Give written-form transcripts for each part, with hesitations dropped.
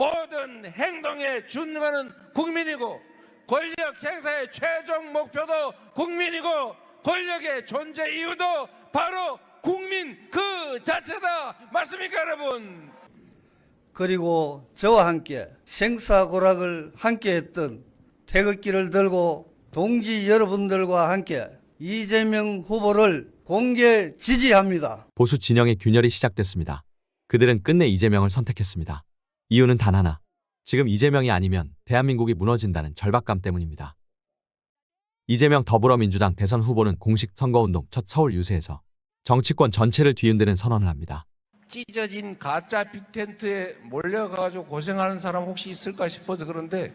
모든 행동에 준하는 국민이고 권력 행사의 최종 목표도 국민이고 권력의 존재 이유도 바로 국민 그 자체다. 맞습니까 여러분? 그리고 저와 함께 생사고락을 함께했던 태극기를 들고 동지 여러분들과 함께 이재명 후보를 공개 지지합니다. 보수 진영의 균열이 시작됐습니다. 그들은 끝내 이재명을 선택했습니다. 이유는 단 하나. 지금 이재명이 아니면 대한민국이 무너진다는 절박감 때문입니다. 이재명 더불어민주당 대선 후보는 공식 선거운동 첫 서울 유세에서 정치권 전체를 뒤흔드는 선언을 합니다. 찢어진 가짜 빅텐트에 몰려가지고 고생하는 사람 혹시 있을까 싶어서 그런데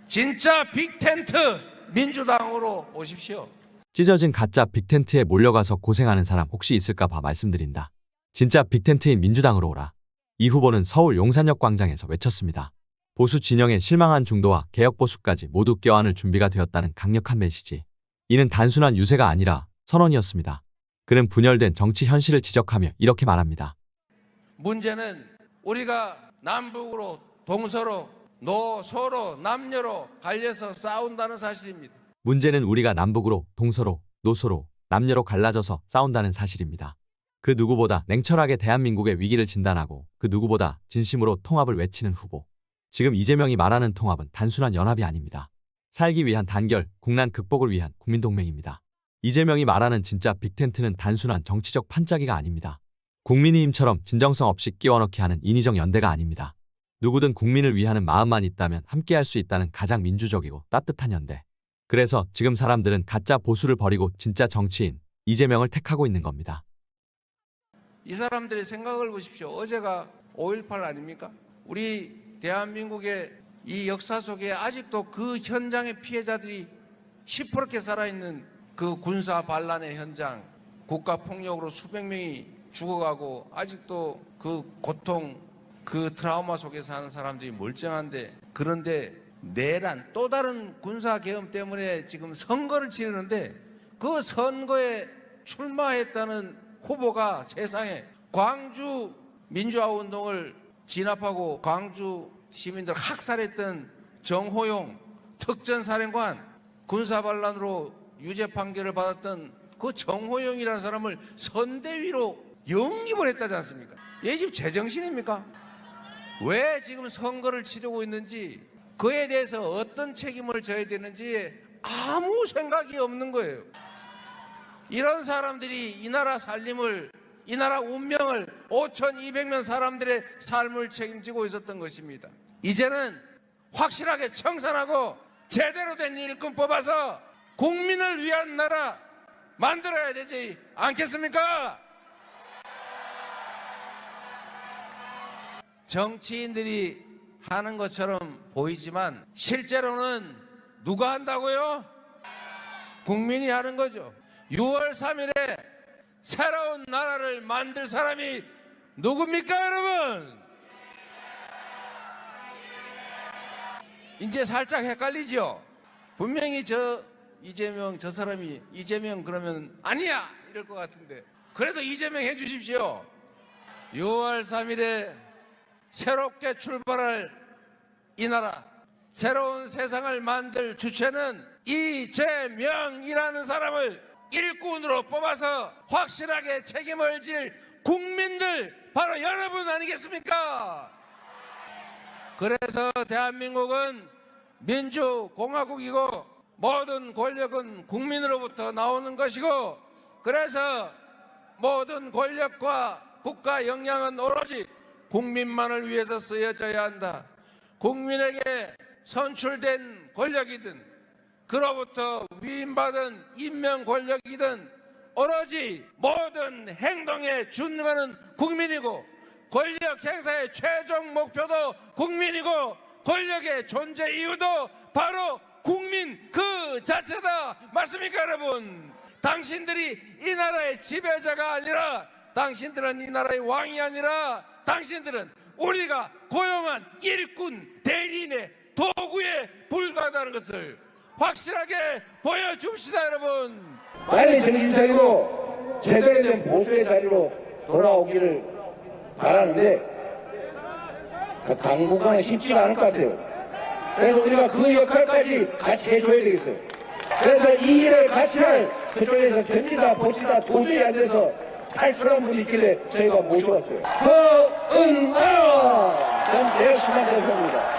진짜 빅텐트 민주당으로 오십시오. 찢어진 가짜 빅텐트에 몰려가서 고생하는 사람 혹시 있을까 봐 말씀드린다. 진짜 빅텐트인 민주당으로 오라. 이 후보는 서울 용산역 광장에서 외쳤습니다. 보수 진영의 실망한 중도와 개혁보수까지 모두 껴안을 준비가 되었다는 강력한 메시지. 이는 단순한 유세가 아니라 선언이었습니다. 그는 분열된 정치 현실을 지적하며 이렇게 말합니다. 문제는 우리가 남북으로 동서로 노소로 남녀로 갈려서 싸운다는 사실입니다. 문제는 우리가 남북으로 동서로 노소로 남녀로 갈라져서 싸운다는 사실입니다. 그 누구보다 냉철하게 대한민국의 위기를 진단하고 그 누구보다 진심으로 통합을 외치는 후보. 지금 이재명이 말하는 통합은 단순한 연합이 아닙니다. 살기 위한 단결, 국난 극복을 위한 국민동맹입니다. 이재명이 말하는 진짜 빅텐트는 단순한 정치적 판짜기가 아닙니다. 국민의힘처럼 진정성 없이 끼워넣기 하는 인위적 연대가 아닙니다. 누구든 국민을 위하는 마음만 있다면 함께할 수 있다는 가장 민주적이고 따뜻한 연대. 그래서 지금 사람들은 가짜 보수를 버리고 진짜 정치인 이재명을 택하고 있는 겁니다. 이 사람들의 생각을 보십시오. 어제가 5.18 아닙니까? 우리 대한민국의 이 역사 속에 아직도 그 현장의 피해자들이 시퍼렇게 살아있는 그 군사 반란의 현장, 국가폭력으로 수백 명이 죽어가고 아직도 그 고통, 그 트라우마 속에 사는 사람들이 멀쩡한데, 그런데 내란 또 다른 군사계엄 때문에 지금 선거를 치르는데 그 선거에 출마했다는 후보가 세상에 광주 민주화운동을 진압하고 광주 시민들 학살했던 정호용 특전사령관, 군사반란으로 유죄 판결을 받았던 그 정호용이라는 사람을 선대위로 영입을 했다지 않습니까? 얘 지금 제정신입니까? 왜 지금 선거를 치르고 있는지, 그에 대해서 어떤 책임을 져야 되는지 아무 생각이 없는 거예요. 이런 사람들이 이 나라 살림을, 이 나라 운명을, 5,200명 사람들의 삶을 책임지고 있었던 것입니다. 이제는 확실하게 청산하고 제대로 된 일꾼 뽑아서 국민을 위한 나라 만들어야 되지 않겠습니까? 정치인들이 하는 것처럼 보이지만 실제로는 누가 한다고요? 국민이 하는 거죠. 6월 3일에 새로운 나라를 만들 사람이 누굽니까 여러분? 이제 살짝 헷갈리죠? 분명히 이재명 저 사람이 이재명 그러면 아니야 이럴 것 같은데, 그래도 이재명 해주십시오. 6월 3일에 새롭게 출발할 이 나라, 새로운 세상을 만들 주체는 이재명이라는 사람을 일꾼으로 뽑아서 확실하게 책임을 질 국민들, 바로 여러분 아니겠습니까? 그래서 대한민국은 민주공화국이고 모든 권력은 국민으로부터 나오는 것이고, 그래서 모든 권력과 국가 역량은 오로지 국민만을 위해서 쓰여져야 한다. 국민에게 선출된 권력이든 그로부터 위임받은 임명 권력이든 오로지 모든 행동에 준하는 국민이고 권력 행사의 최종 목표도 국민이고 권력의 존재 이유도 바로 국민 그 자체다. 맞습니까 여러분? 당신들이 이 나라의 지배자가 아니라, 당신들은 이 나라의 왕이 아니라, 당신들은 우리가 고용한 일꾼 대리인의 도구에 불과하다는 것을 확실하게 보여줍시다 여러분. 빨리 정신 차리고 제대로 된 보수의 자리로 돌아오기를 바라는데, 당분간은 쉽지가 않을 것 같아요. 그래서 우리가 그 역할까지 같이 해줘야 되겠어요. 그래서 이 일을 같이 할 그쪽에서 견디다 버티다 도저히 안 돼서 탈출한 분이 있길래 저희가 모셔왔어요. 허은하라 전 개혁신당 대표입니다.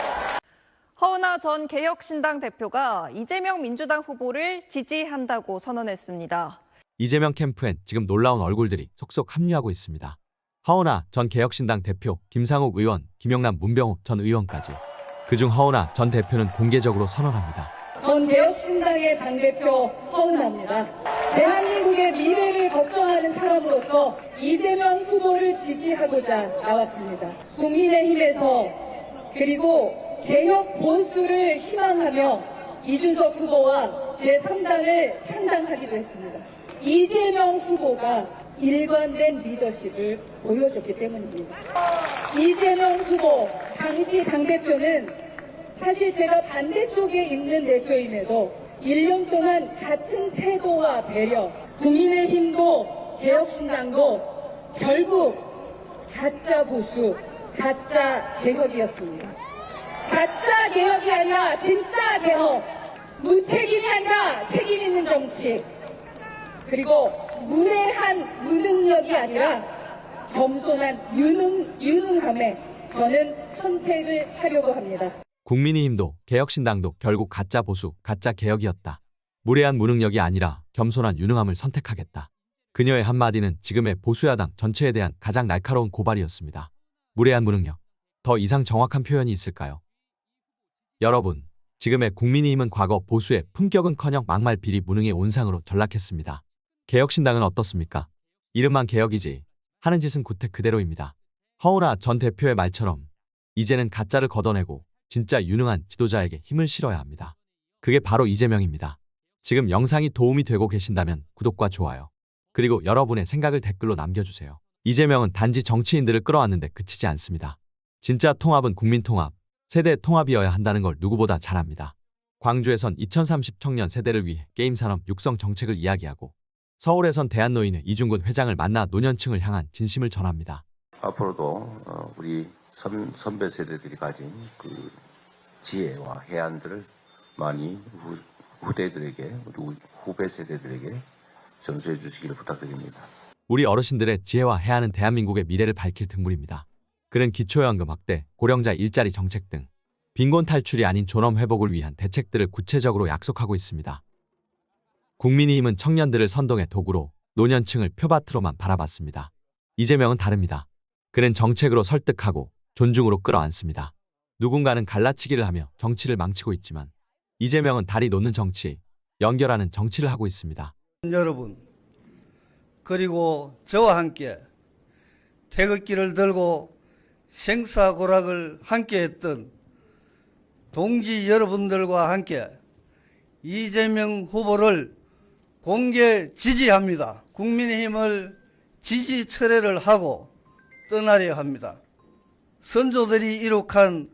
허은하 전 개혁신당 대표가 이재명 민주당 후보를 지지한다고 선언했습니다. 이재명 캠프엔 지금 놀라운 얼굴들이 속속 합류하고 있습니다. 허은하 전 개혁신당 대표, 김상욱 의원, 김영남 문병호 전 의원까지. 그중 허은하 전 대표는 공개적으로 선언합니다. 전 개혁신당의 당대표 허은하입니다. 대한민국의 미래를 걱정하는 사람으로서 이재명 후보를 지지하고자 나왔습니다. 국민의힘에서 그리고 개혁 보수를 희망하며 이준석 후보와 제3당을 창당하기도 했습니다. 이재명 후보가 일관된 리더십을 보여줬기 때문입니다. 이재명 후보 당시 당대표는 사실 제가 반대쪽에 있는 대표임에도 1년 동안 같은 태도와 배려, 국민의힘도 개혁신당도 결국 가짜 보수, 가짜 개혁이었습니다. 가짜 개혁이 아니라 진짜 개혁, 무책임이 아니라 책임 있는 정치, 그리고 무례한 무능력이 아니라 겸손한 유능함에 저는 선택을 하려고 합니다. 국민의힘도 개혁신당도 결국 가짜 보수, 가짜 개혁이었다. 무례한 무능력이 아니라 겸손한 유능함을 선택하겠다. 그녀의 한마디는 지금의 보수야당 전체에 대한 가장 날카로운 고발이었습니다. 무례한 무능력. 더 이상 정확한 표현이 있을까요? 여러분, 지금의 국민의힘은 과거 보수의 품격은커녕 막말 비리 무능의 온상으로 전락했습니다. 개혁신당은 어떻습니까? 이름만 개혁이지 하는 짓은 구태 그대로입니다. 허은하 전 대표의 말처럼 이제는 가짜를 걷어내고 진짜 유능한 지도자에게 힘을 실어야 합니다. 그게 바로 이재명입니다. 지금 영상이 도움이 되고 계신다면 구독과 좋아요, 그리고 여러분의 생각을 댓글로 남겨주세요. 이재명은 단지 정치인들을 끌어왔는데 그치지 않습니다. 진짜 통합은 국민통합, 세대 통합이어야 한다는 걸 누구보다 잘 압니다. 광주에선 2030 청년 세대를 위해 게임산업 육성 정책을 이야기하고, 서울에선 대한노인의 이중근 회장을 만나 노년층을 향한 진심을 전합니다. 앞으로도 우리 선배 세대들이 가진 그 지혜와 해안들을 많이 후대들에게, 우리 후배 세대들에게 전수해 주시기를 부탁드립니다. 우리 어르신들의 지혜와 해안은 대한민국의 미래를 밝힐 등불입니다. 그는 기초연금 확대, 고령자 일자리 정책 등 빈곤 탈출이 아닌 존엄 회복을 위한 대책들을 구체적으로 약속하고 있습니다. 국민의힘은 청년들을 선동의 도구로, 노년층을 표밭으로만 바라봤습니다. 이재명은 다릅니다. 그는 정책으로 설득하고 존중으로 끌어안습니다. 누군가는 갈라치기를 하며 정치를 망치고 있지만 이재명은 다리 놓는 정치, 연결하는 정치를 하고 있습니다. 여러분, 그리고 저와 함께 태극기를 들고 생사고락을 함께했던 동지 여러분들과 함께 이재명 후보를 공개 지지합니다. 국민의힘을 지지 철회를 하고 떠나려 합니다. 선조들이 이룩한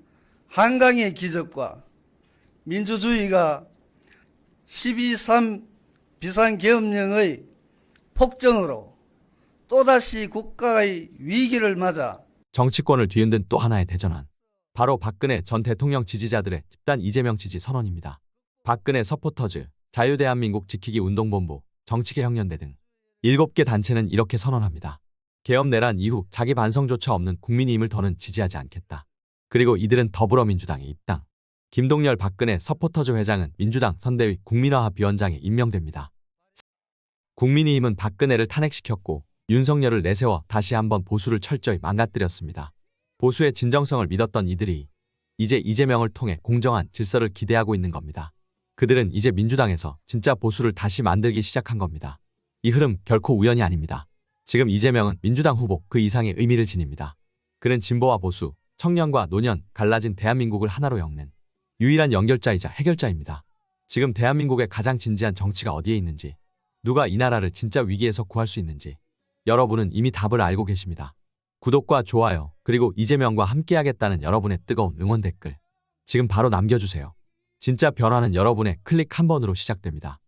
한강의 기적과 민주주의가 12.3 비상계엄령의 폭정으로 또다시 국가의 위기를 맞아 정치권을 뒤흔든 또 하나의 대전환. 바로 박근혜 전 대통령 지지자들의 집단 이재명 지지 선언입니다. 박근혜 서포터즈, 자유대한민국 지키기 운동본부, 정치개혁연대 등 7개 단체는 이렇게 선언합니다. 계엄 내란 이후 자기 반성조차 없는 국민의힘을 더는 지지하지 않겠다. 그리고 이들은 더불어민주당에 입당. 김동열 박근혜 서포터즈 회장은 민주당 선대위 국민화합 위원장에 임명됩니다. 국민의힘은 박근혜를 탄핵시켰고 윤석열을 내세워 다시 한번 보수를 철저히 망가뜨렸습니다. 보수의 진정성을 믿었던 이들이 이제 이재명을 통해 공정한 질서를 기대하고 있는 겁니다. 그들은 이제 민주당에서 진짜 보수를 다시 만들기 시작한 겁니다. 이 흐름 결코 우연이 아닙니다. 지금 이재명은 민주당 후보 그 이상의 의미를 지닙니다. 그는 진보와 보수, 청년과 노년, 갈라진 대한민국을 하나로 엮는 유일한 연결자이자 해결자입니다. 지금 대한민국의 가장 진지한 정치가 어디에 있는지, 누가 이 나라를 진짜 위기에서 구할 수 있는지 여러분은 이미 답을 알고 계십니다. 구독과 좋아요, 그리고 이재명과 함께하겠다는 여러분의 뜨거운 응원 댓글 지금 바로 남겨주세요. 진짜 변화는 여러분의 클릭 한 번으로 시작됩니다.